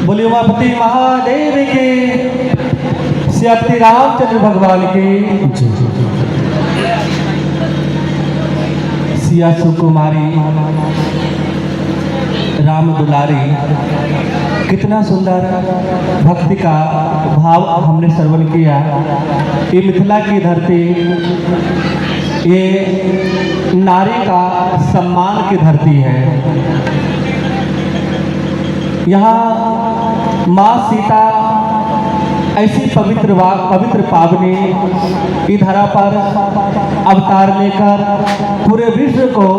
बोलिए उमापति महादेव की, श्री रामचंद्र भगवान की, सिया सुकुमारी राम दुलारी। कितना सुंदर भक्ति का भाव हमने श्रवण किया। ये मिथिला की धरती, ये नारी का सम्मान की धरती है। यहाँ माँ सीता ऐसी पवित्र पावनी की धरा पर अवतार लेकर पूरे विश्व को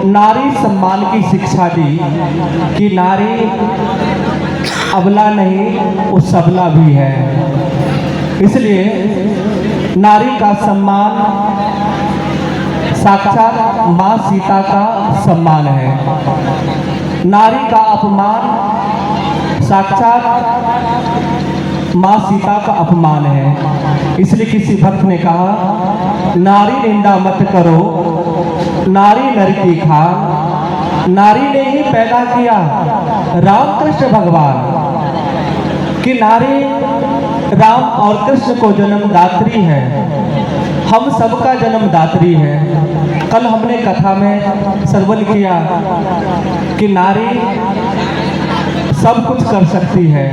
नारी सम्मान की शिक्षा दी कि नारी अबला नहीं, वो सबला भी है। इसलिए नारी का सम्मान साक्षात माँ सीता का सम्मान है। नारी का अपमान साक्षात माँ सीता का अपमान है। इसलिए किसी भक्त ने कहा, नारी निंदा मत करो, नारी नर की खान। नारी ने ही पैदा किया रामकृष्ण भगवान कि नारी राम और कृष्ण को जन्मदात्री है, हम सबका जन्मदात्री है। कल हमने कथा में श्रवण किया कि नारी सब कुछ कर सकती है,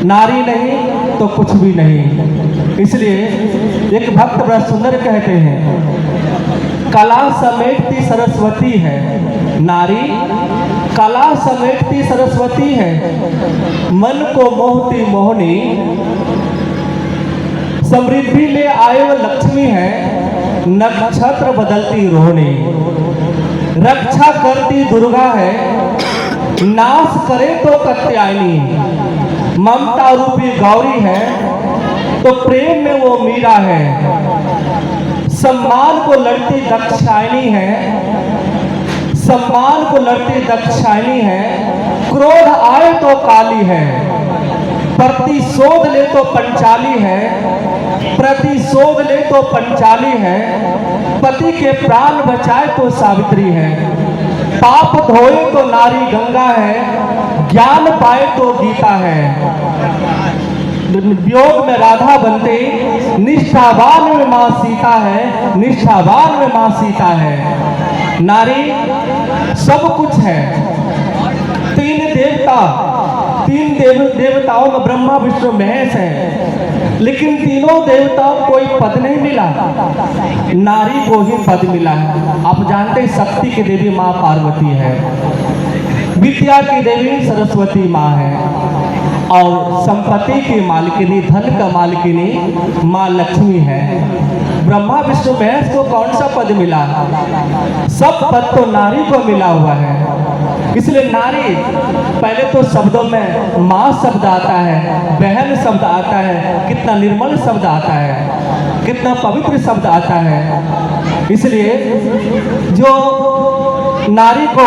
नारी नहीं तो कुछ भी नहीं। इसलिए एक भक्त बड़ा सुंदर कहते हैं, कला समेटती सरस्वती है नारी, कला समेटती सरस्वती है, मन को मोहती मोहनी। समृद्धि ले आए वो लक्ष्मी है, नक्षत्र बदलती रोहिणी। रक्षा करती दुर्गा है, नाश करे तो कात्यायनी। ममता रूपी गौरी है, तो प्रेम में वो मीरा है। सम्मान को लड़ती दाक्षायणी है, सम्मान को लड़ती दाक्षायणी है। क्रोध आए तो काली है, प्रतिशोध ले तो पंचाली है, प्रतिशोध ले तो पंचाली है। पति के प्राण बचाए तो सावित्री है, पाप धोए तो नारी गंगा है, ज्ञान पाए तो गीता है। वियोग में राधा बनते, निष्ठावान में माँ सीता है, निष्ठावान में माँ सीता है। नारी सब कुछ है। तीन देवताओं में ब्रह्मा विष्णु महेश है, लेकिन तीनों देवताओं को कोई पद नहीं मिला, नारी को ही पद मिला है। आप जानते हैं शक्ति की देवी माँ पार्वती है, विद्या की देवी सरस्वती माँ है, और संपत्ति की मालिकिनी, धन का मालिकिनी माँ लक्ष्मी है। ब्रह्मा विष्णु महेश को कौन सा पद मिला? सब पद तो नारी को मिला हुआ है। इसलिए नारी, पहले तो शब्दों में माँ शब्द आता है, बहन शब्द आता है, कितना निर्मल शब्द आता है, कितना पवित्र शब्द आता है। इसलिए जो नारी को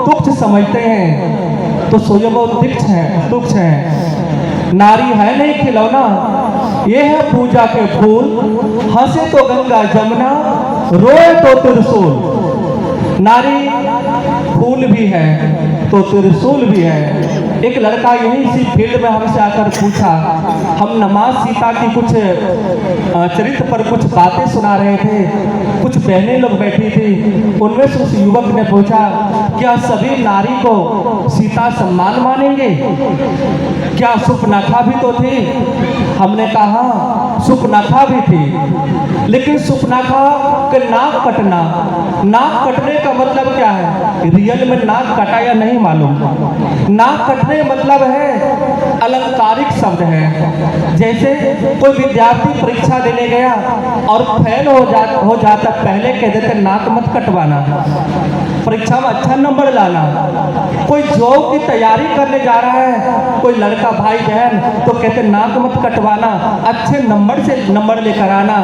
तुच्छ समझते हैं तो स्वयं वो तुच्छ है। नारी है नहीं खिलौना, ये है पूजा के फूल। हंसे तो गंगा जमुना, रोए तो त्रिशूल। नारी फूल भी है तो त्रिशूल भी है। एक लड़का यहीं इसी फील्ड में हमसे आकर पूछा, हम नमाज सीता की कुछ चरित्र पर कुछ बातें सुना रहे थे, कुछ बहनें लोग बैठी थी, उनमें से उस युवक ने पूछा, क्या सभी नारी को सीता सम्मान मानेंगे? क्या सुपनाखा भी तो थी? हमने कहा सुपनाखा भी थी, लेकिन सुपनाखा के नाक कटना, नाक कटने का मतलब क्या है? रियल में नाक कटा या नहीं मालूम। नाक कटने का मतलब है अलंकारिक शब्द है। जैसे कोई विद्यार्थी परीक्षा देने गया और फेल हो जाता, पहले कह देते नाक मत कटवाना, परीक्षा में अच्छा नंबर लाना। कोई जॉब की तैयारी करने जा रहा है, कोई लड़का भाई बहन, तो कहते नाक मत कटवाना, अच्छे नंबर से नंबर लेकर आना।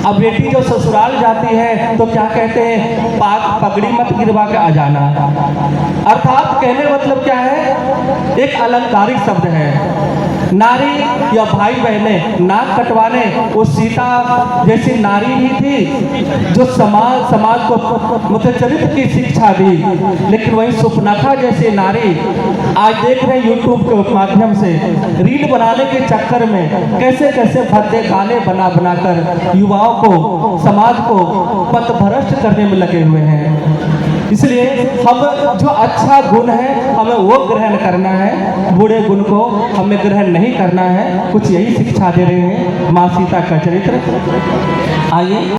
अब बेटी जो ससुराल जाती है तो क्या कहते हैं? पगड़ी मत गिरवा के आ जाना। अर्थात कहने मतलब क्या है? एक अलंकारिक शब्द है। नारी या भाई बहने नाक कटवाने, वो सीता जैसी नारी ही थी जो समाज को मतलब चरित्र की शिक्षा दी, लेकिन वही सुपनाखा जैसी नारी आज देख रहे हैं यूट्यूब के माध्यम से रील बनाने के चक्कर में कैसे कैसे भद्दे गाने बना बनाकर युवाओं को, समाज को पथभ्रष्ट करने में लगे हुए हैं। इसलिए हम जो अच्छा गुण है हमें वो ग्रहण करना है, बुरे गुण को हमें ग्रहण नहीं करना है। कुछ यही शिक्षा दे रहे हैं माँ सीता का चरित्र। आइए